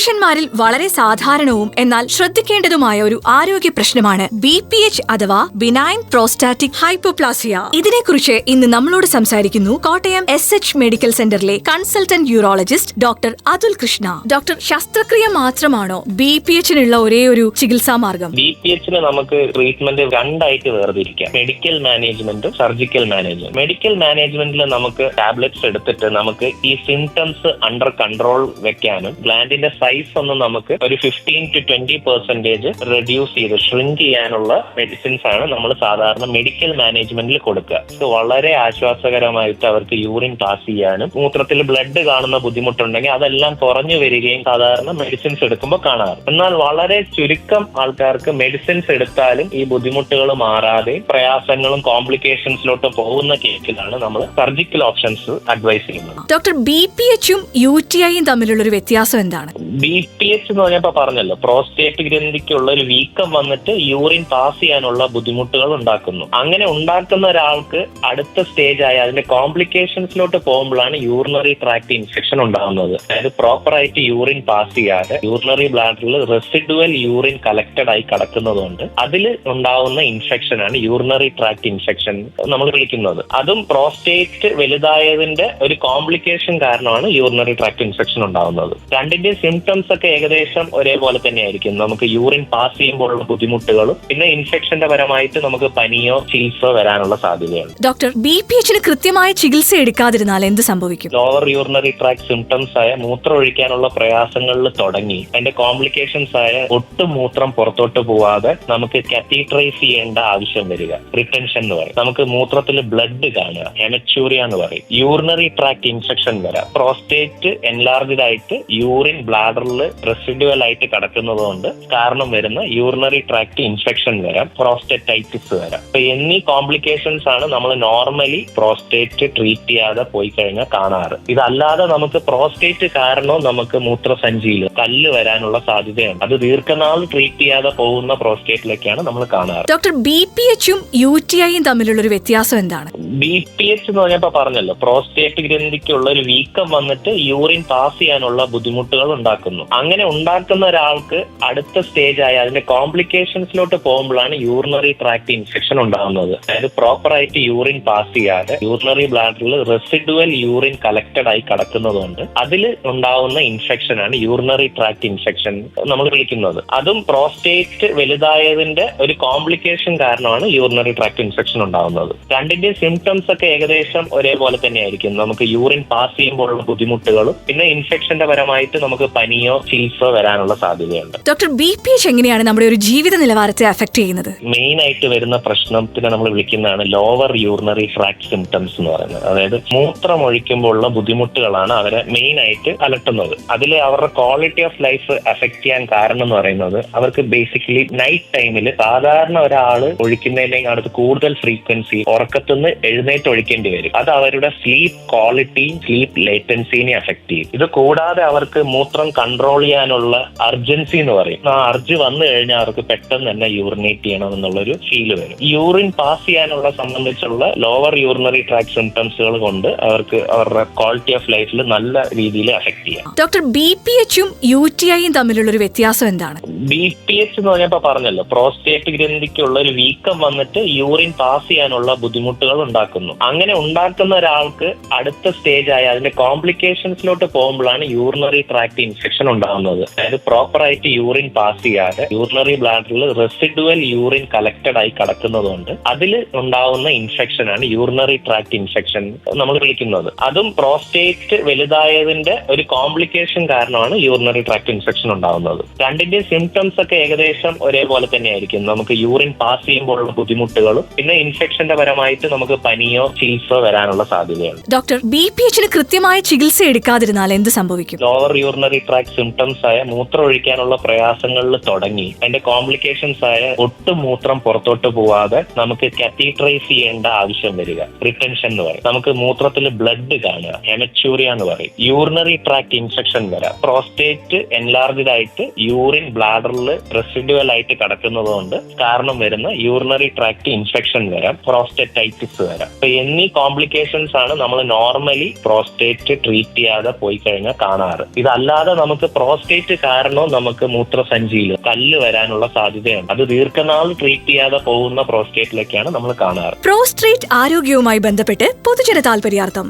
പുരുഷന്മാരിൽ വളരെ സാധാരണവും എന്നാൽ ശ്രദ്ധിക്കേണ്ടതുമായ ഒരു ആരോഗ്യ പ്രശ്നമാണ് BPH അഥവാ ബിനൈൻ പ്രോസ്റ്റാറ്റിക് ഹൈപ്പോപ്ലാസിയ. ഇതിനെക്കുറിച്ച് ഇന്ന് നമ്മളോട് സംസാരിക്കുന്നു കോട്ടയം SH മെഡിക്കൽ സെന്ററിലെ consultant urologist doctor Atul Krishna. Doctor, ശസ്ത്രക്രിയ മാത്രമാണോ BPH-നുള്ള ഒരേ ഒരു ചികിത്സാ മാർഗം? BPH-ന് നമുക്ക് ട്രീറ്റ്മെന്റ് രണ്ടായിട്ട് വേർതിരിക്കാം: മെഡിക്കൽ മാനേജ്മെന്റും സർജിക്കൽ മാനേജ്മെന്റ്. മെഡിക്കൽ മാനേജ്മെന്റിൽ നമുക്ക് ടാബ്ലറ്റ്സ് എടുത്തിട്ട് നമുക്ക് ഈ സിംറ്റംസ് അണ്ടർ കൺട്രോൾ വെക്കാനും ഗ്ലാൻഡിന്റെ സൈസ് ഒന്ന് നമുക്ക് ഒരു 15-20% റെഡ്യൂസ് ചെയ്ത് ഷ്രിങ്ക് ചെയ്യാനുള്ള മെഡിസിൻസ് ആണ് നമ്മൾ സാധാരണ മെഡിക്കൽ മാനേജ്മെന്റിൽ കൊടുക്കുക. ഇത് വളരെ ആശ്വാസകരമായിട്ട് അവർക്ക് യൂറിൻ പാസ് ചെയ്യാനും മൂത്രത്തിൽ ബ്ലഡ് കാണുന്ന ബുദ്ധിമുട്ടുണ്ടെങ്കിൽ അതെല്ലാം കുറഞ്ഞു വരികയും സാധാരണ മെഡിസിൻസ് എടുക്കുമ്പോൾ കാണാറ്. എന്നാൽ വളരെ ചുരുക്കം ആൾക്കാർക്ക് മെഡിസിൻസ് എടുത്താലും ഈ ബുദ്ധിമുട്ടുകൾ മാറാതെ പ്രയാസങ്ങളും കോംപ്ലിക്കേഷൻസിലോട്ട് പോകുന്ന കേസിലാണ് നമ്മൾ സർജിക്കൽ ഓപ്ഷൻസ് അഡ്വൈസ് ചെയ്യുന്നത്. ഡോക്ടർ, BPH-ഉം UTI-യും തമ്മിലുള്ള ഒരു വ്യത്യാസം എന്താണ്? BPH എന്ന് പറഞ്ഞപ്പോ പറഞ്ഞല്ലോ, പ്രോസ്റ്റേറ്റ് ഗ്രന്ഥിക്കുള്ള ഒരു വീക്കം വന്നിട്ട് യൂറിൻ പാസ് ചെയ്യാനുള്ള ബുദ്ധിമുട്ടുകൾ ഉണ്ടാക്കുന്നു. അങ്ങനെ ഉണ്ടാക്കുന്ന ഒരാൾക്ക് അടുത്ത സ്റ്റേജ് ആയ അതിന്റെ കോംപ്ലിക്കേഷൻസിലോട്ട് പോകുമ്പോഴാണ് യൂറിനറി ട്രാക്ട് ഇൻഫെക്ഷൻ ഉണ്ടാകുന്നത്. അതായത് പ്രോപ്പർ ആയിട്ട് യൂറിൻ പാസ് ചെയ്യാതെ യൂറിനറി ബ്ലാഡറിൽ റെസിഡുവൽ യൂറിൻ കളക്റ്റഡ് ആയി കിടക്കുന്നതുകൊണ്ട് അതിൽ ഉണ്ടാവുന്ന ഇൻഫെക്ഷനാണ് യൂറിനറി ട്രാക്ട് ഇൻഫെക്ഷൻ നമ്മൾ വിളിക്കുന്നത്. അതും പ്രോസ്റ്റേറ്റ് വലുതായതിന്റെ ഒരു കോംപ്ലിക്കേഷൻ കാരണമാണ് യൂറിനറി ട്രാക്ട് ഇൻഫെക്ഷൻ ഉണ്ടാവുന്നത്. രണ്ടിന്റെ സിംറ്റംസ് ഒക്കെ ഏകദേശം ഒരേപോലെ തന്നെയായിരിക്കും. നമുക്ക് യൂറിൻ പാസ് ചെയ്യുമ്പോഴുള്ള ബുദ്ധിമുട്ടുകളും പിന്നെ ഇൻഫെക്ഷന്റെ പരമായിട്ട് നമുക്ക് പനിയോ ചികിത്സ വരാനുള്ള സാധ്യതയുണ്ട്. ഡോക്ടർ, BPH-ന് കൃത്യമായ ചികിത്സ എടുക്കാതിരുന്നാൽ എന്ത് സംഭവിക്കും? ലോവർ യൂറിനറി ട്രാക്ട് സിംറ്റംസ് ആയ മൂത്രം ഒഴിക്കാനുള്ള പ്രയാസങ്ങളിൽ തുടങ്ങി അതിന്റെ കോംപ്ലിക്കേഷൻസ് ആയ ഒട്ടും മൂത്രം പുറത്തോട്ട് പോവാതെ നമുക്ക് കാത്തീറ്ററൈസ് ചെയ്യേണ്ട ആവശ്യം വരിക, റിട്ടൻഷൻ എന്ന് പറയും. നമുക്ക് മൂത്രത്തിൽ ബ്ലഡ് കാണുക, ഹെമച്യൂറിയ എന്ന് പറയും. യൂറിനറി ട്രാക്ട് ഇൻഫെക്ഷൻ വരാം. പ്രോസ്റ്റേറ്റ് എൻലാർജ്ഡ് ആയിട്ട് യൂറിൻ ബ്ലാഡറിൽ റെസിഡുവൽ ആയിട്ട് കിടക്കുന്നത് കൊണ്ട് കാരണം വരുന്ന യൂറിനറി ട്രാക്ട് ഇൻഫെക്ഷൻ വരാം, പ്രോസ്റ്റേറ്റൈറ്റിസ് വരാം. അപ്പൊ എന്നീ കോംപ്ലിക്കേഷൻസ് ആണ് നമ്മൾ നോർമലി പ്രോസ്റ്റേറ്റ് ട്രീറ്റ് ചെയ്യാതെ പോയി കഴിഞ്ഞാൽ കാണാറ്. ഇതല്ലാതെ നമുക്ക് പ്രോസ്റ്റേറ്റ് കാരണവും നമുക്ക് മൂത്രസഞ്ചിയിൽ കല്ല് വരാനുള്ള സാധ്യതയുണ്ട്. അത് ദീർഘനാൾ ട്രീറ്റ് ചെയ്യാതെ പോകുന്ന പ്രോസ്റ്റേറ്റിലേക്കാണ് നമ്മൾ കാണാറ്. ഡോക്ടർ, BPH-ഉം UTI-യും തമ്മിലുള്ള ഒരു വ്യത്യാസം എന്താണ്? BPH എന്ന് പറഞ്ഞപ്പോ പറഞ്ഞല്ലോ, പ്രോസ്റ്റേറ്റ് ഗ്രന്ഥിക്കുള്ള ഒരു വീക്കം വന്നിട്ട് യൂറിൻ പാസ് ചെയ്യാനുള്ള ബുദ്ധിമുട്ടുകൾ ഉണ്ടാക്കുന്നു. അങ്ങനെ ഉണ്ടാക്കുന്ന ഒരാൾക്ക് അടുത്ത സ്റ്റേജ് ആയ അതിന്റെ കോംപ്ലിക്കേഷൻസിലോട്ട് പോകുമ്പോഴാണ് യൂറിനറി ട്രാക്ട് ഇൻഫെക്ഷൻ ഉണ്ടാകുന്നത്. അതായത് പ്രോപ്പർ ആയിട്ട് യൂറിൻ പാസ് ചെയ്യാതെ യൂറിനറി ബ്ലാഡറിൽ റെസിഡുവൽ യൂറിൻ കളക്റ്റഡ് ആയി കിടക്കുന്നതുകൊണ്ട് അതിൽ ഉണ്ടാവുന്ന ഇൻഫെക്ഷനാണ് യൂറിനറി ട്രാക്ട് ഇൻഫെക്ഷൻ നമ്മൾ വിളിക്കുന്നത്. അതും പ്രോസ്റ്റേറ്റ് വലുതായതിന്റെ ഒരു കോംപ്ലിക്കേഷൻ കാരണമാണ് യൂറിനറി ട്രാക്ട് ഇൻഫെക്ഷൻ ഉണ്ടാകുന്നത്. രണ്ടിന്റെ സിംറ്റംസ് ഒക്കെ ഏകദേശം ഒരേപോലെ തന്നെയായിരിക്കും. നമുക്ക് യൂറിൻ പാസ് ചെയ്യുമ്പോഴുള്ള ബുദ്ധിമുട്ടുകളും പിന്നെ ഇൻഫെക്ഷന്റെ പരമായിട്ട് നമുക്ക് പനിയോ ചികിത്സ വരാനുള്ള സാധ്യതയുണ്ട്. ഡോക്ടർ, BPH എങ്ങനെയാണ് നമ്മുടെ ഒരു ജീവിത നിലവാരത്തെ അഫക്ട് ചെയ്യുന്നത്? മെയിൻ ആയിട്ട് വരുന്ന പ്രശ്നത്തിന് നമ്മൾ വിളിക്കുന്നതാണ് ലോവർ യൂറിനറി ട്രാക്ട് സിംറ്റംസ് എന്ന് പറയുന്നത്. അതായത് മൂത്രം ഒഴിക്കുമ്പോൾ ഉള്ള ബുദ്ധിമുട്ടുകളാണ് അവരെ മെയിൻ ആയിട്ട് അലട്ടുന്നത്. അതിൽ അവരുടെ ക്വാളിറ്റി ഓഫ് ലൈഫ് അഫക്ട് ചെയ്യാൻ കാരണം എന്ന് പറയുന്നത് അവർക്ക് ബേസിക്കലി നൈറ്റ് ടൈമിൽ സാധാരണ ഒരാൾ ഒഴിക്കുന്നതിലേക്ക് അടുത്ത് കൂടുതൽ ഫ്രീക്വൻസി ഉറക്കത്തുനിന്ന് എഴുന്നേറ്റ് ഒഴിക്കേണ്ടി വരും. അത് അവരുടെ സ്ലീപ്പ് ക്വാളിറ്റിയും സ്ലീപ്പ് ലേറ്റൻസിനെ അഫക്ട് ചെയ്യും. ഇത് കൂടാതെ അവർക്ക് മൂത്രം കൺട്രോൾ ചെയ്യാനുള്ള അർജൻസി എന്ന് പറയും. ആ അർജ് വന്നു കഴിഞ്ഞാൽ അവർക്ക് പെട്ടെന്ന് തന്നെ യൂറിനേറ്റ് ചെയ്യണം എന്നുള്ളൊരു ഫീല് വരും. യൂറിൻ പാസ് ചെയ്യാനുള്ള സംബന്ധിച്ചുള്ള ലോവർ യൂറിനറി ട്രാക്ട് സിംറ്റംസുകൾ കൊണ്ട് അവർക്ക് അവരുടെ ക്വാളിറ്റി ഓഫ് ലൈഫിൽ നല്ല രീതിയിൽ അഫക്ട് ചെയ്യാം. ഡോക്ടർ, BPH-ഉം UTI-യും തമ്മിലുള്ള ഒരു വ്യത്യാസം എന്താണ്? BPH എന്ന് പറഞ്ഞപ്പോ പറഞ്ഞല്ലോ, പ്രോസ്റ്റേറ്റ് ഗ്രന്ഥിക്കുള്ള ഒരു വീക്കം വന്നിട്ട് യൂറിൻ പാസ് ചെയ്യാനുള്ള ബുദ്ധിമുട്ടുകൾ ഉണ്ടാക്കുന്നു. അങ്ങനെ ഉണ്ടാക്കുന്ന ഒരാൾക്ക് അടുത്ത സ്റ്റേജ് ആയ അതിന്റെ കോംപ്ലിക്കേഷൻസിലോട്ട് പോകുമ്പോഴാണ് യൂറിനറി ട്രാക്ട് ഇൻഫെക്ഷൻ ഉണ്ടാകുന്നത്. അതായത് പ്രോപ്പർ ആയിട്ട് യൂറിൻ പാസ് ചെയ്യാതെ യൂറിനറി ബ്ലാഡറിൽ റെസിഡുവൽ യൂറിൻ കളക്റ്റഡ് ആയി കിടക്കുന്നത് കൊണ്ട് അതിൽ ഉണ്ടാവുന്ന ഇൻഫെക്ഷനാണ് യൂറിനറി ട്രാക്ട് ഇൻഫെക്ഷൻ നമ്മൾ വിളിക്കുന്നത്. അതും പ്രോസ്റ്റേറ്റ് വലുതായതിന്റെ ഒരു കോംപ്ലിക്കേഷൻ കാരണമാണ് യൂറിനറി ട്രാക്ട് ഇൻഫെക്ഷൻ ഉണ്ടാകുന്നത്. രണ്ടിന്റെ സിംറ്റംസ് ഒക്കെ ഏകദേശം ഒരേപോലെ തന്നെയായിരിക്കും. നമുക്ക് യൂറിൻ പാസ് ചെയ്യുമ്പോഴുള്ള ബുദ്ധിമുട്ടുകളും പിന്നെ ഇൻഫെക്ഷന്റെ പരമായിട്ട് നമുക്ക് പനിയോ ചികിത്സ വരാനുള്ള സാധ്യതയുണ്ട്. ഡോക്ടർ, BPH-ന് കൃത്യമായ ചികിത്സ എടുക്കാതിരുന്നാൽ എന്ത് സംഭവിക്കും? ലോവർ യൂറിനറി ട്രാക്ട് സിംറ്റംസ് ആയ മൂത്രം ഒഴിക്കാനുള്ള പ്രയാസങ്ങളിൽ തുടങ്ങി അതിന്റെ കോംപ്ലിക്കേഷൻസ് ആയ ഒട്ടും മൂത്രം പുറത്തോട്ട് പോവാതെ നമുക്ക് കാത്തീറ്ററൈസ് ചെയ്യേണ്ട ആവശ്യം വരിക, റിട്ടൻഷൻ എന്ന് പറയും. നമുക്ക് മൂത്രത്തിൽ ബ്ലഡ് കാണുക, ഹെമച്യൂറിയ എന്ന് പറയും. യൂറിനറി ട്രാക്ട് ഇൻഫെക്ഷൻ വരാം. പ്രോസ്റ്റേറ്റ് എൻലാർജ്ഡ് ആയിട്ട് യൂറിൻ ബ്ലാഡറിൽ റെസിഡുവൽ ആയിട്ട് കിടക്കുന്നത് കൊണ്ട് കാരണം വരുന്ന യൂറിനറി ട്രാക്ട് ഇൻഫെക്ഷൻ വരാം, പ്രോസ്റ്റേറ്റൈറ്റിസ് വരാം. അപ്പൊ എന്നീ കോംപ്ലിക്കേഷൻസ് ആണ് നമ്മൾ നോർമലി പ്രോസ്റ്റേറ്റ് ട്രീറ്റ് ചെയ്യാതെ പോയി കഴിഞ്ഞാൽ കാണാറ്. ഇതല്ലാതെ നമുക്ക് നമുക്ക് പ്രോസ്റ്റേറ്റ് കാരണവും നമുക്ക് മൂത്രസഞ്ചിയിൽ കല്ല് വരാനുള്ള സാധ്യതയുണ്ട്. അത് ദീർഘനാൾ ട്രീറ്റ് ചെയ്യാതെ പോകുന്ന പ്രോസ്റ്റേറ്റിലൊക്കെയാണ് നമ്മൾ കാണാറ്. പ്രോസ്ട്രേറ്റ് ആരോഗ്യവുമായി ബന്ധപ്പെട്ട് പൊതുജന താൽപര്യാർത്ഥം